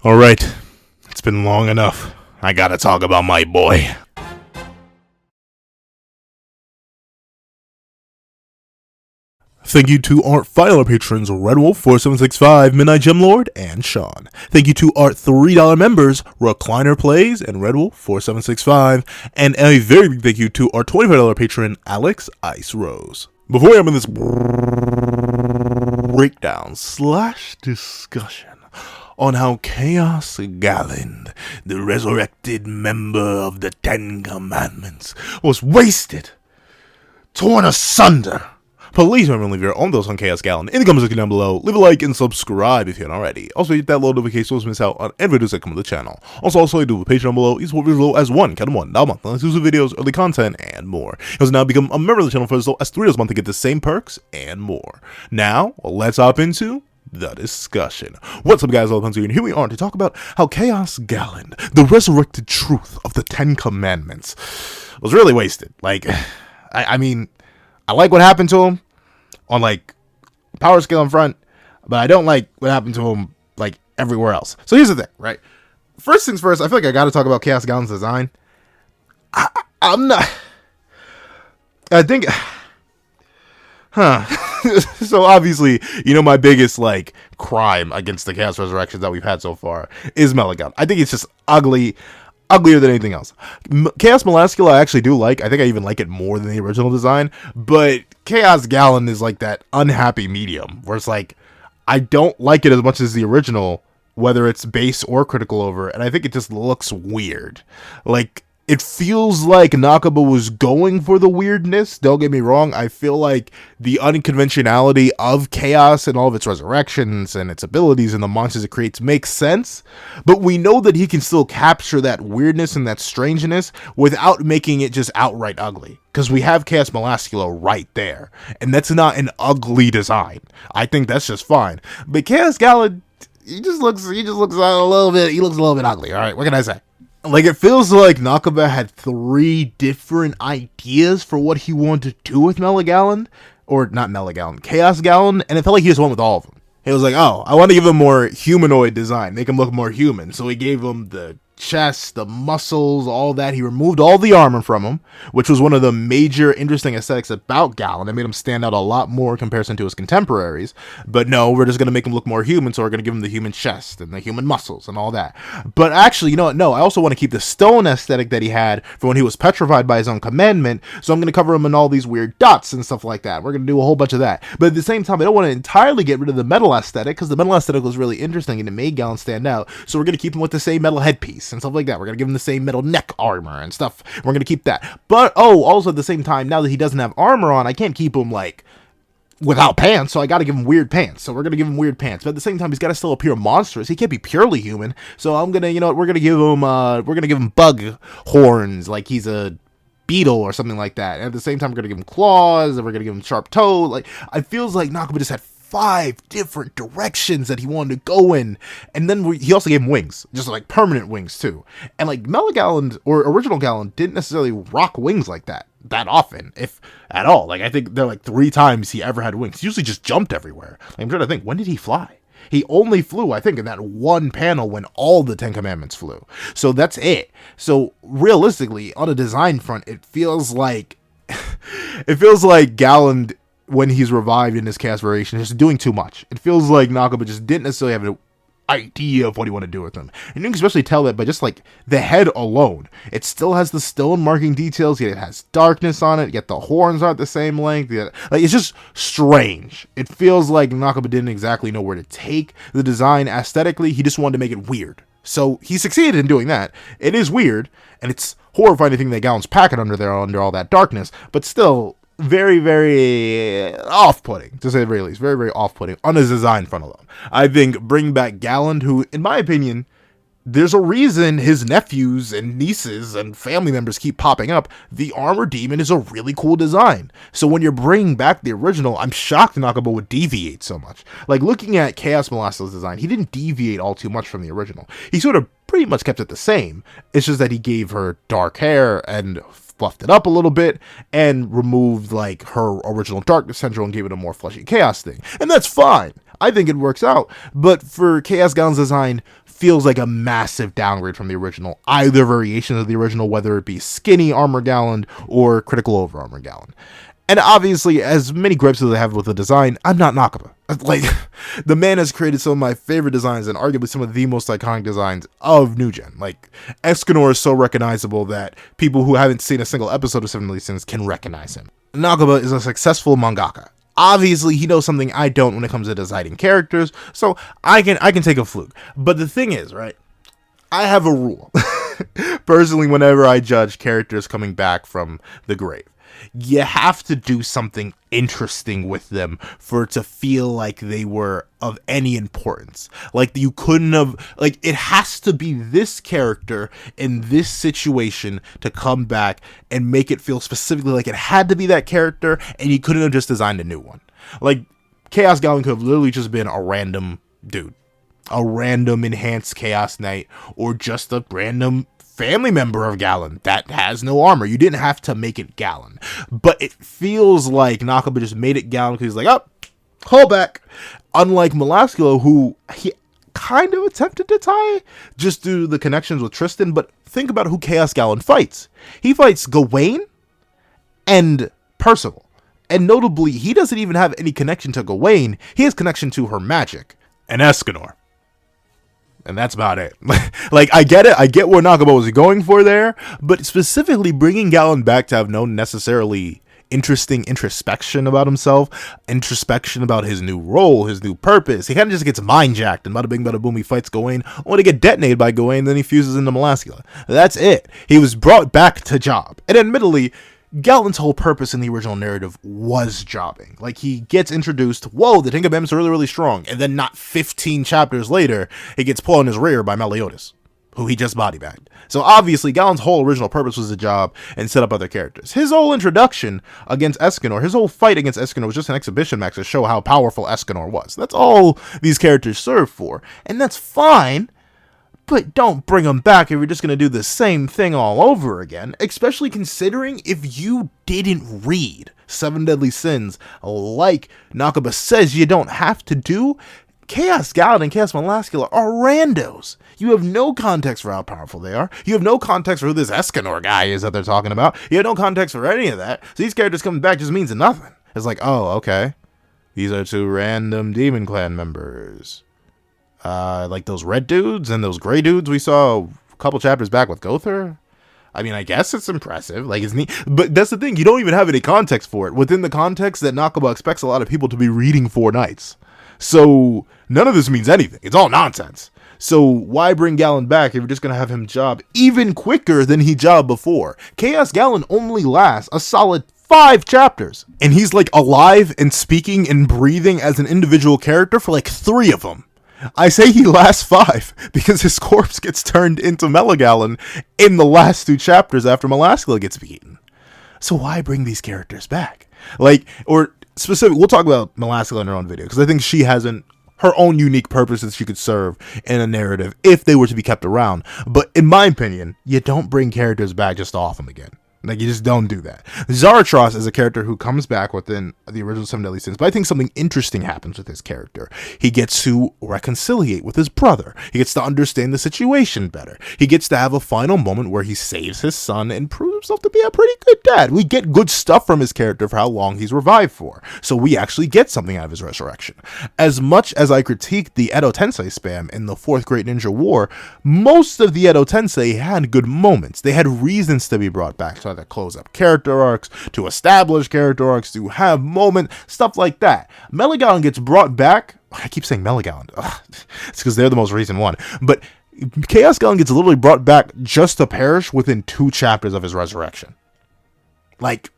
Alright, it's been long enough. I gotta talk about my boy. Thank you to our $5 patrons Redwolf 4765, Midnight Gemlord, and Sean. Thank you to our $3 members Recliner Plays and Redwolf 4765, and a very big thank you to our $25 patron Alex Ice Rose. Before we have in this breakdown / discussion on how Chaos Galand, the resurrected member of the Ten Commandments, was wasted, torn asunder. Please remember to leave your own thoughts on Chaos Galand in the comments section down below. Leave a like and subscribe if you haven't already. Also, hit that little notification so you don't miss out on any videos that come to the channel. Also, you do a Patreon down below. You support videos as low as $1 a month, exclusive videos, early content, and more. You also now become a member of the channel for as low as $3 a month to get the same perks and more. Now, let's hop into the discussion. What's up, guys? All here, and here we are to talk about how Chaos Galand, the resurrected truth of the Ten Commandments, was really wasted. Like, I mean, I like what happened to him on like power scale in front, but I don't like what happened to him like everywhere else. So here's the thing, right? First things first, I feel like I got to talk about Chaos Galand's design. I'm not. I think. So obviously, you know, my biggest like crime against the Chaos Resurrections that we've had so far is Meliodas. I think it's just uglier than anything else. Chaos Molluscula I actually do like. I think I even like it more than the original design. But Chaos Galand is like that unhappy medium where it's like I don't like it as much as the original, whether it's base or critical over. And I think it just looks weird. Like, it feels like Nakaba was going for the weirdness. Don't get me wrong. I feel like the unconventionality of Chaos and all of its resurrections and its abilities and the monsters it creates makes sense. But we know that he can still capture that weirdness and that strangeness without making it just outright ugly. Because we have Chaos Molluscula right there. And that's not an ugly design. I think that's just fine. But Chaos Galand, he looks a little bit ugly. All right, what can I say? Like, it feels like Nakaba had 3 different ideas for what he wanted to do with Meliodas, or not Meliodas, Chaos Galand, and it felt like he just went with all of them. He was like, oh, I want to give him more humanoid design, make him look more human, so he gave him the chest, the muscles, all that. He removed all the armor from him, which was one of the major interesting aesthetics about Galand. It made him stand out a lot more in comparison to his contemporaries. But no, we're just going to make him look more human, so we're going to give him the human chest and the human muscles and all that. But actually, you know what? No, I also want to keep the stone aesthetic that he had for when he was petrified by his own commandment, so I'm going to cover him in all these weird dots and stuff like that. We're going to do a whole bunch of that. But at the same time, I don't want to entirely get rid of the metal aesthetic, because the metal aesthetic was really interesting and it made Galand stand out, so we're going to keep him with the same metal headpiece and stuff like that. We're going to give him the same metal neck armor and stuff. We're going to keep that. But, also at the same time, now that he doesn't have armor on, I can't keep him, like, without pants, so I got to give him weird pants. So we're going to give him weird pants. But at the same time, he's got to still appear monstrous. He can't be purely human. So I'm going to, you know what, we're going to give him bug horns, like he's a beetle or something like that. And at the same time, we're going to give him claws, and we're going to give him sharp toes. Like, it feels like Nakaba just had 5 different directions that he wanted to go in, and then he also gave him wings, just like permanent wings too. And like Galand or original Galand didn't necessarily rock wings like that often, if at all. Like, I think they're like 3 times he ever had wings. He usually just jumped everywhere. Like, I'm trying to think, when did he fly? He only flew, I think, in that one panel when all the 10 Commandments flew. So that's it. So realistically, on a design front, it feels like Galand, when he's revived in his cast variation, is just doing too much. It feels like Nakaba just didn't necessarily have an idea of what he wanted to do with him. And you can especially tell that by just like the head alone. It still has the stone marking details, yet it has darkness on it, yet the horns aren't the same length. Yet, like, it's just strange. It feels like Nakaba didn't exactly know where to take the design aesthetically. He just wanted to make it weird. So he succeeded in doing that. It is weird, and it's horrifying to think that Galand's packing under there under all that darkness, but still very, very off-putting, to say the very least. Very, very off-putting on his design front alone. I think bring back Galand, who, in my opinion, there's a reason his nephews and nieces and family members keep popping up. The Armor Demon is a really cool design. So when you're bringing back the original, I'm shocked Nakaba would deviate so much. Like, looking at Chaos Molluscula's design, he didn't deviate all too much from the original. He sort of pretty much kept it the same. It's just that he gave her dark hair and fluffed it up a little bit and removed like her original darkness central and gave it a more fleshy chaos thing. And that's fine. I think it works out. But for Chaos Galand's design, feels like a massive downgrade from the original, either variation of the original, whether it be skinny Armor Galand or critical over Armor Galand. And obviously, as many gripes as I have with the design, I'm not Nakaba. Like, the man has created some of my favorite designs and arguably some of the most iconic designs of New Gen. Like, Escanor is so recognizable that people who haven't seen a single episode of Seven Deadly Sins can recognize him. Nakaba is a successful mangaka. Obviously, he knows something I don't when it comes to designing characters, so I can take a fluke. But the thing is, right, I have a rule. Personally, whenever I judge characters coming back from the grave, you have to do something interesting with them for it to feel like they were of any importance. Like, you couldn't have, like, it has to be this character in this situation to come back and make it feel specifically like it had to be that character, and you couldn't have just designed a new one. Like, Chaos Galand could have literally just been a random dude, a random enhanced Chaos Knight, or just a random family member of Galand that has no armor. You didn't have to make it Galand, but it feels like Nakaba just made it Galand because he's like, oh, hold back. Unlike Melascula, who he kind of attempted to tie just due to the connections with Tristan, but think about who Chaos Galand fights. He fights Gawain and Percival, and notably, he doesn't even have any connection to Gawain. He has connection to her magic and Escanor. And that's about it. Like, I get it. I get where Nakaba was going for there. But specifically bringing Galand back to have no necessarily interesting introspection about himself, introspection about his new role, his new purpose. He kind of just gets mind-jacked, and bada bing, bada boom, he fights Gawain, only to get detonated by Gawain, then he fuses into Melascula. That's it. He was brought back to job. And admittedly, Galand's whole purpose in the original narrative was jobbing. Like, he gets introduced, whoa, the Tinkerbell's really, really strong, and then not 15 chapters later, he gets pulled in his rear by Meliodas, who he just bodybagged. So obviously, Galand's whole original purpose was the job and set up other characters. His whole introduction against Escanor, his whole fight against Escanor was just an exhibition match to show how powerful Escanor was. That's all these characters serve for, and that's fine. But don't bring them back if you're just going to do the same thing all over again, especially considering if you didn't read Seven Deadly Sins like Nakaba says you don't have to do. Chaos Galand and Chaos Melascula are randos. You have no context for how powerful they are. You have no context for who this Escanor guy is that they're talking about. You have no context for any of that. So these characters coming back just means nothing. It's like, oh, okay. These are two random Demon Clan members. Like those red dudes and those gray dudes we saw a couple chapters back with Gother. I mean, I guess it's impressive. Like, it's neat. But that's the thing. You don't even have any context for it. Within the context that Nakaba expects a lot of people to be reading Four Knights. So, none of this means anything. It's all nonsense. So, why bring Galand back if you're just going to have him job even quicker than he jobbed before? Chaos Galand only lasts a solid 5 chapters. And he's, like, alive and speaking and breathing as an individual character for, like, 3 of them. I say he lasts 5 because his corpse gets turned into Meliodas in the last 2 chapters after Melascula gets beaten. So why bring these characters back? Like, or specific, we'll talk about Melascula in her own video because I think she has her own unique purpose that she could serve in a narrative if they were to be kept around. But in my opinion, you don't bring characters back just to off them again. Like, you just don't do that. Zaratros is a character who comes back within the original Seven Deadly Sins, but I think something interesting happens with his character. He gets to reconciliate with his brother. He gets to understand the situation better. He gets to have a final moment where he saves his son and proves himself to be a pretty good dad. We get good stuff from his character for how long he's revived for. So we actually get something out of his resurrection. As much as I critique the Edo Tensei spam in the 4th Great Ninja War, most of the Edo Tensei had good moments. They had reasons to be brought back, so to close up character arcs, to establish character arcs, to have moments, stuff like that. Meliodas gets brought back. I keep saying Meliodas. It's because they're the most recent one. But Chaos Galand gets literally brought back just to perish within 2 chapters of his resurrection. Like,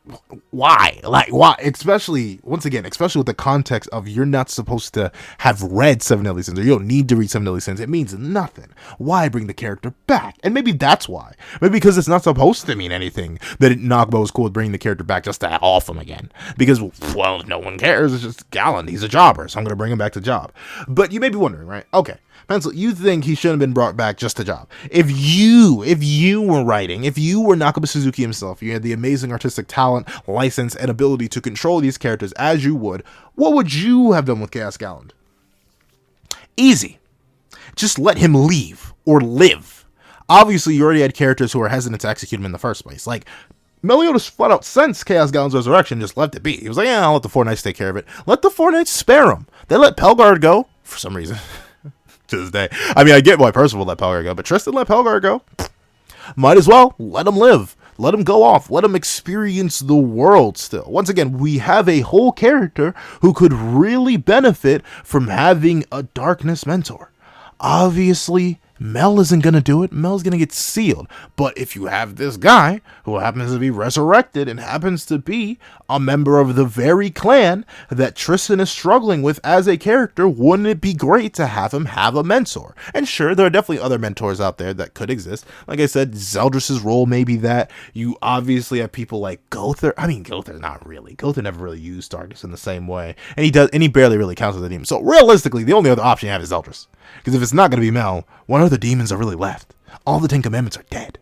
why? Like, why? Especially, once again, especially with the context of you're not supposed to have read Seven Deadly Sins, or you don't need to read Seven Deadly Sins. It means nothing. Why bring the character back? And maybe that's why. Maybe because it's not supposed to mean anything that Nakaba was cool with bringing the character back just to off him again. Because, well, no one cares. It's just Galand. He's a jobber, so I'm going to bring him back to job. But you may be wondering, right? Okay. Pencil, you think he shouldn't have been brought back just to job. If you were writing, if you were Nakaba Suzuki himself, you had the amazing artistic talent, license, and ability to control these characters as you would, what would you have done with Chaos Galand? Easy. Just let him leave or live. Obviously, you already had characters who were hesitant to execute him in the first place. Like, Meliodas flat out since Chaos Galand's resurrection just left it be. He was like, yeah, I'll let the Four Knights take care of it. Let the Four Knights spare him. They let Pelgard go, for some reason, to this day. I mean, I get why Percival let Pelgard go, but Tristan let Pelgard go. Might as well let him live. Let him go off. Let him experience the world still. Once again, we have a whole character who could really benefit from having a darkness mentor. Obviously, Mel isn't going to do it. Mel's going to get sealed. But if you have this guy who happens to be resurrected and happens to be a member of the very clan that Tristan is struggling with as a character, wouldn't it be great to have him have a mentor? And sure, there are definitely other mentors out there that could exist. Like I said, Zeldris' role may be that. You obviously have people like Gilthunder. I mean, Gilthunder, not really. Gilthunder never really used darkness in the same way. And he barely really counts as a demon. So realistically, the only other option you have is Zeldris. Because if it's not going to be Mel, what other demons are really left? All the 10 Commandments are dead.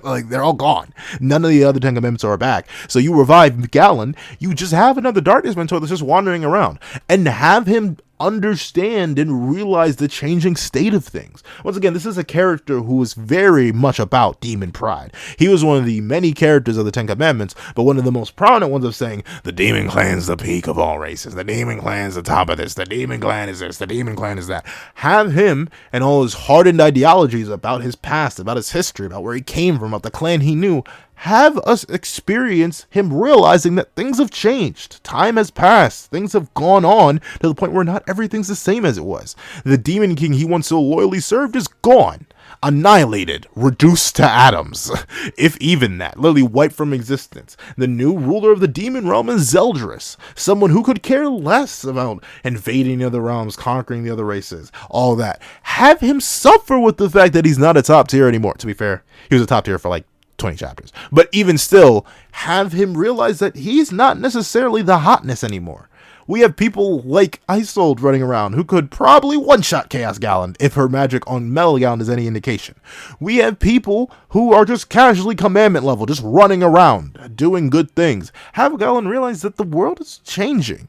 Like, they're all gone. None of the other 10 Commandments are back. So you revive Galand, you just have another darkness mentor that's just wandering around. And have him understand and realize the changing state of things. Once again, this is a character who is very much about demon pride. He was one of the many characters of the 10 Commandments, but one of the most prominent ones of saying, the demon clan's the peak of all races. The demon clan's the top of this. The demon clan is this. The demon clan is that. Have him and all his hardened ideologies about his past, about his history, about where he came from, about the clan he knew, have us experience him realizing that things have changed. Time has passed. Things have gone on to the point where not everything's the same as it was. The Demon King he once so loyally served is gone. Annihilated. Reduced to atoms. If even that. Literally wiped from existence. The new ruler of the demon realm is Zeldris. Someone who could care less about invading the other realms, conquering the other races, all that. Have him suffer with the fact that he's not a top tier anymore. To be fair, he was a top tier for like 20 chapters. But even still, have him realize that he's not necessarily the hotness anymore. We have people like Isolde running around who could probably one-shot Chaos Galand if her magic on Metal Galand is any indication. We have people who are just casually Commandment level, just running around, doing good things. Have Galand realize that the world is changing.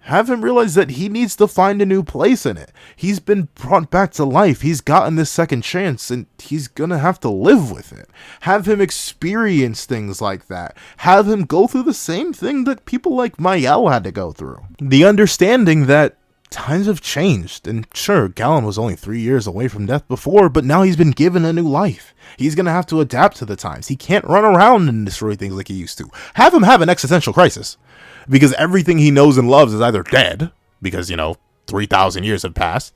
Have him realize that he needs to find a new place in it. He's been brought back to life. He's gotten this second chance, and he's gonna have to live with it. Have him experience things like that. Have him go through the same thing that people like Mael had to go through. The understanding that times have changed, and sure, Galand was only 3 years away from death before, but now he's been given a new life. He's gonna have to adapt to the times. He can't run around and destroy things like he used to. Have him have an existential crisis. Because everything he knows and loves is either dead, because, 3,000 years have passed,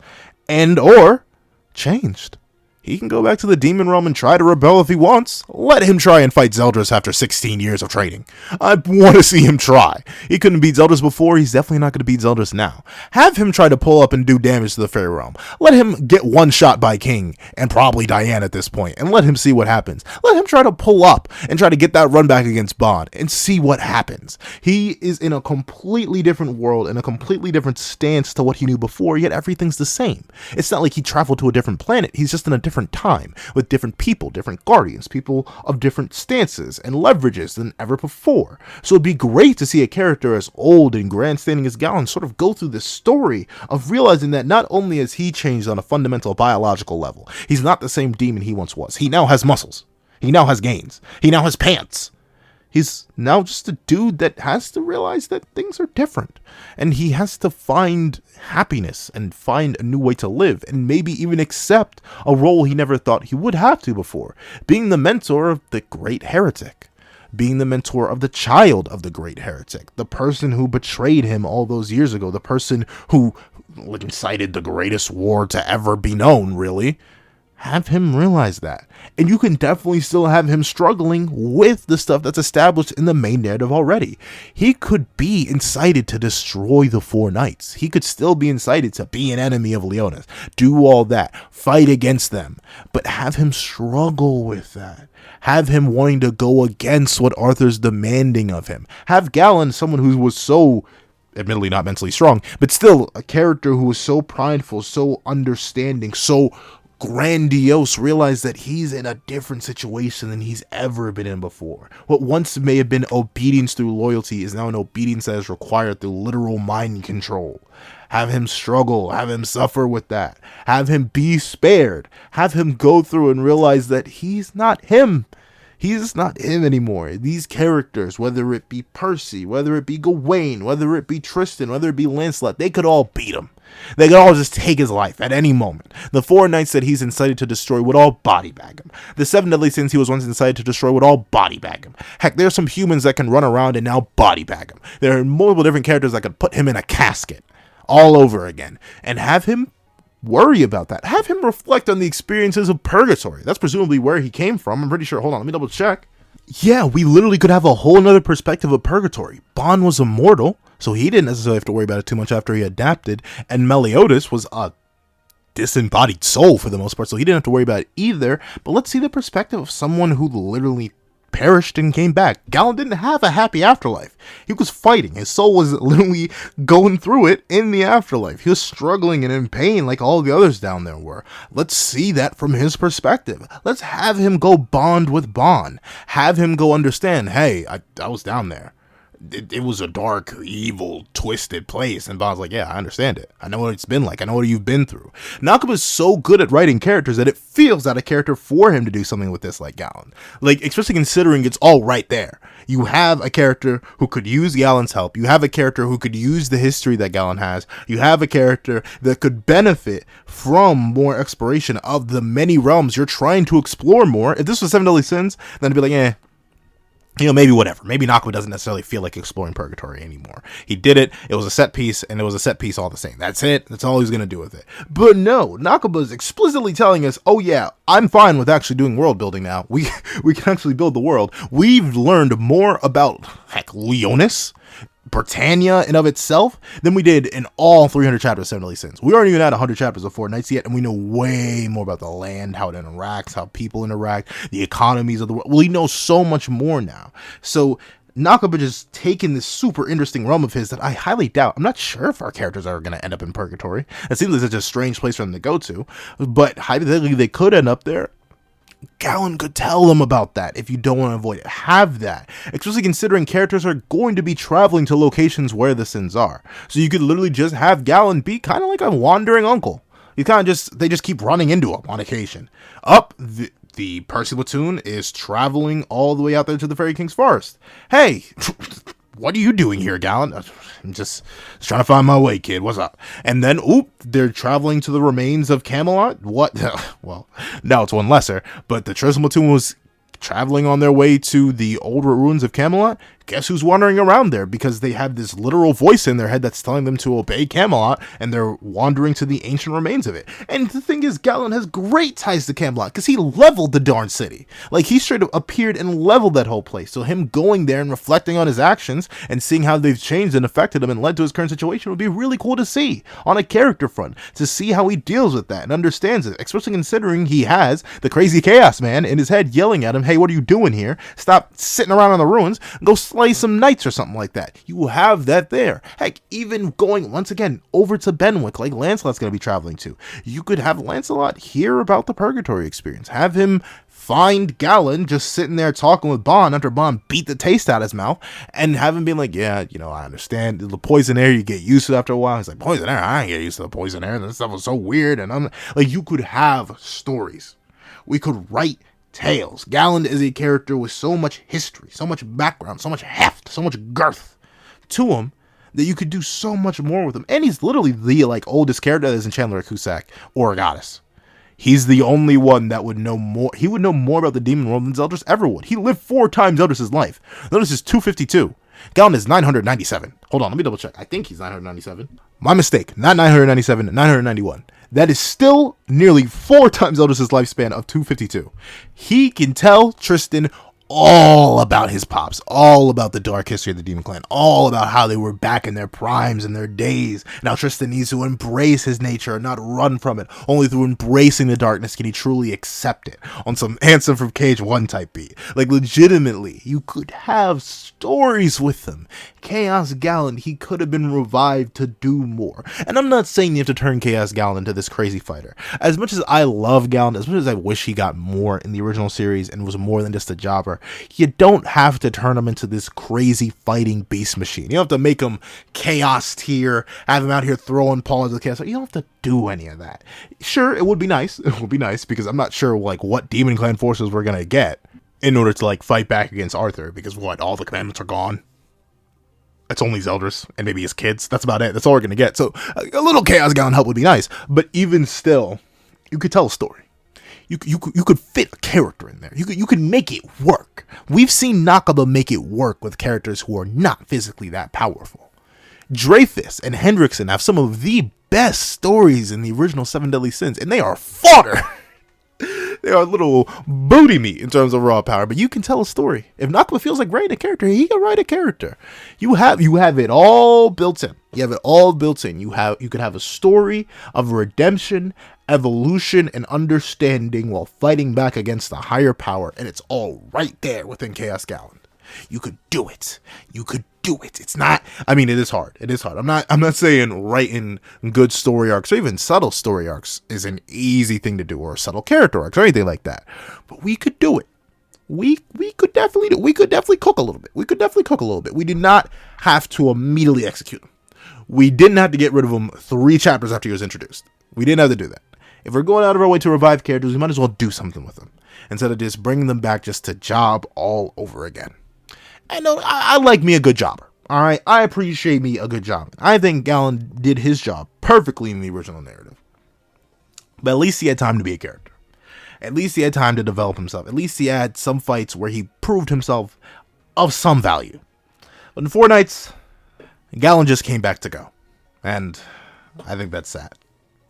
and or changed. He can go back to the demon realm and try to rebel if he wants. Let him try and fight Zeldris after 16 years of training. I want to see him try. He couldn't beat Zeldris before, he's definitely not going to beat Zeldris now. Have him try to pull up and do damage to the fairy realm. Let him get one shot by King, and probably Diane at this point, and let him see what happens. Let him try to pull up and try to get that run back against Bond, and see what happens. He is in a completely different world, in a completely different stance to what he knew before, yet everything's the same. It's not like he traveled to a different planet, he's just in a different time, with different people, different guardians, people of different stances and leverages than ever before. So it'd be great to see a character as old and grandstanding as Galand sort of go through this story of realizing that not only has he changed on a fundamental biological level, he's not the same demon he once was. He now has muscles. He now has gains. He now has pants. He's now just a dude that has to realize that things are different. And he has to find happiness and find a new way to live. And maybe even accept a role he never thought he would have to before. Being the mentor of the great heretic. Being the mentor of the child of the great heretic. The person who betrayed him all those years ago. The person who incited the greatest war to ever be known, really. Have him realize that. And you can definitely still have him struggling with the stuff that's established in the main narrative already. He could be incited to destroy the Four Knights. He could still be incited to be an enemy of Leonis. Do all that. Fight against them. But have him struggle with that. Have him wanting to go against what Arthur's demanding of him. Have Galand, someone who was so, admittedly not mentally strong, but still a character who was so prideful, so understanding, so grandiose, realize that he's in a different situation than he's ever been in before. What once may have been obedience through loyalty is now an obedience that is required through literal mind control. Have him struggle, have him suffer with that, have him be spared, have him go through and realize that he's not him. He's not him anymore. These characters, whether it be Percy, whether it be Gawain, whether it be Tristan, whether it be Lancelot, they could all beat him. They could all just take his life at any moment. The four knights that he's incited to destroy would all body bag him. The seven deadly sins he was once incited to destroy would all body bag him. Heck, there are some humans that can run around and now body bag him. There are multiple different characters that could put him in a casket all over again and have him worry about that. Have him reflect on the experiences of purgatory. That's presumably where he came from. I'm pretty sure. Hold on, let me double check. Yeah, we literally could have a whole nother perspective of purgatory. Bon was immortal, so he didn't necessarily have to worry about it too much after he adapted, and Meliodas was a disembodied soul for the most part, so he didn't have to worry about it either. But let's see the perspective of someone who literally perished and came back. Galand didn't have a happy afterlife. He was fighting. His soul was literally going through it in the afterlife. He was struggling and in pain like all the others down there were. Let's see that from his perspective. Let's have him go bond with Bon. Have him go understand, hey, I was down there. It was a dark, evil, twisted place. And Bond's like, yeah, I understand it. I know what it's been like. I know what you've been through. Nakaba's so good at writing characters that it feels out of character for him to do something with this like Galand. Like, especially considering it's all right there. You have a character who could use Galand's help. You have a character who could use the history that Galand has. You have a character that could benefit from more exploration of the many realms you're trying to explore more. If this was Seven Deadly Sins, then it'd be like, maybe whatever. Maybe Nakaba doesn't necessarily feel like exploring purgatory anymore. He did it. It was a set piece, and it was a set piece all the same. That's it. That's all he's going to do with it. But no, Nakaba is explicitly telling us, oh yeah, I'm fine with actually doing world building now. We can actually build the world. We've learned more about, Leonis, Britannia and of itself than we did in all 300 chapters of Seven Deadly Sins. We aren't even at 100 chapters of Four Knights yet, and we know way more about the land, how it interacts, how people interact, the economies of the world. We know so much more now. So Nakaba just taken this super interesting realm of his that I highly doubt. I'm not sure if our characters are going to end up in purgatory. It seems like such a strange place for them to go to, but hypothetically they could end up there. Galand could tell them about that if you don't want to avoid it. Have that. Especially considering characters are going to be traveling to locations where the sins are. So you could literally just have Galand be kind of like a wandering uncle. You kind of they just keep running into him on occasion. The Percy platoon is traveling all the way out there to the Fairy King's Forest. Hey, what are you doing here, Galand? I'm just trying to find my way, kid. What's up? And then, they're traveling to the remains of Camelot. What? Well, now it's one lesser. But the Tristan platoon was traveling on their way to the old ruins of Camelot. Guess who's wandering around there? Because they have this literal voice in their head that's telling them to obey Camelot, and they're wandering to the ancient remains of it. And the thing is, Galand has great ties to Camelot, because he leveled the darn city. Like, he straight up appeared and leveled that whole place. So him going there and reflecting on his actions, and seeing how they've changed and affected him and led to his current situation would be really cool to see, on a character front, to see how he deals with that and understands it, especially considering he has the crazy chaos man in his head yelling at him, hey, what are you doing here? Stop sitting around on the ruins, go slay some knights or something like that. You will have that there. Heck, even going once again over to Benwick, like Lancelot's going to be traveling to, you could have Lancelot hear about the purgatory experience. Have him find Galand just sitting there talking with Bon after Bon beat the taste out of his mouth, and have him be like, yeah, I understand the poison air, you get used to it after a while. He's like, poison air? I ain't get used to the poison air. That stuff was so weird. And I'm like, you could have stories. We could write tales. Galand is a character with so much history, so much background, so much heft, so much girth to him that you could do so much more with him. And he's literally the oldest character that isn't Chandler Cusack or a goddess. He's the only one that would know more. He would know more about the demon world than Zeldris ever would. He lived 4 times Zeldris' life. Zeldris is 252. Galand is 997. Hold on, let me double check. I think he's 997. My mistake. Not 997, 991. That is still nearly 4 times Zeldris' lifespan of 252. He can tell Tristan all about his pops, all about the dark history of the Demon Clan, all about how they were back in their primes and their days. Now Tristan needs to embrace his nature and not run from it. Only through embracing the darkness can he truly accept it. On some Ansem from Cage 1 type beat. Like, legitimately, you could have stories with them. Chaos Galand, he could have been revived to do more. And I'm not saying you have to turn Chaos Galand into this crazy fighter. As much as I love Galand, as much as I wish he got more in the original series and was more than just a jobber, power, you don't have to turn him into this crazy fighting beast machine. You don't have to make him chaos tier, have him out here throwing paws at the chaos. You don't have to do any of that. Sure, it would be nice. It would be nice because I'm not sure like what Demon Clan forces we're gonna get in order to like fight back against Arthur, because what, all the commandments are gone? It's only Zeldris and maybe his kids. That's about it. That's all we're gonna get. So a little Chaos Galand help would be nice, but even still, you could tell a story. You could fit a character in there. You could make it work. We've seen Nakaba make it work with characters who are not physically that powerful. Dreyfus and Hendrickson have some of the best stories in the original Seven Deadly Sins, and they are fodder. They are little booty meat in terms of raw power, but you can tell a story. If Nakaba feels like writing a character, he can write a character. You have it all built in. You have it all built in. You could have a story of redemption, evolution, and understanding while fighting back against the higher power, and it's all right there within Chaos Galand. You could do it. You could do it. It's not, I mean, it is hard. It is hard. I'm not saying writing good story arcs or even subtle story arcs is an easy thing to do, or subtle character arcs or anything like that. But we could do it. We could definitely do. We could definitely cook a little bit. We did not have to immediately execute him. We didn't have to get rid of him 3 chapters after he was introduced. We didn't have to do that. If we're going out of our way to revive characters, we might as well do something with them instead of just bringing them back just to job all over again. And I like me a good jobber. All right, I appreciate me a good job. I think Galand did his job perfectly in the original narrative. But at least he had time to be a character. At least he had time to develop himself. At least he had some fights where he proved himself of some value. But in Four Knights, Galand just came back to go. And I think that's sad.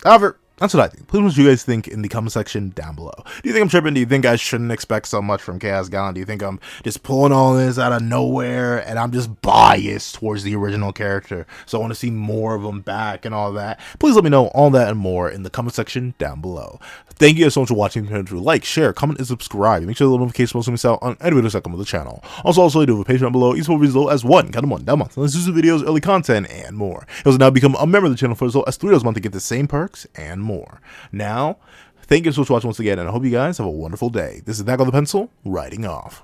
However, that's what I think. Please let me know what you guys think in the comment section down below. Do you think I'm tripping? Do you think I shouldn't expect so much from Chaos Galand? Do you think I'm just pulling all this out of nowhere and I'm just biased towards the original character, so I want to see more of him back and all that? Please let me know all that and more in the comment section down below. Thank you guys so much for watching. Remember to like, share, comment, and subscribe. Make sure the notifications post miss out on any videos that come with the channel. Also, I do have a Patreon below. Each one as low as $1 down month. Let's do some videos, early content, and more. You also now become a member of the channel for as low as $3 a month to get the same perks and more. Now, thank you so much for watching once again, and I hope you guys have a wonderful day. This is Nakaba the Pencil, writing off.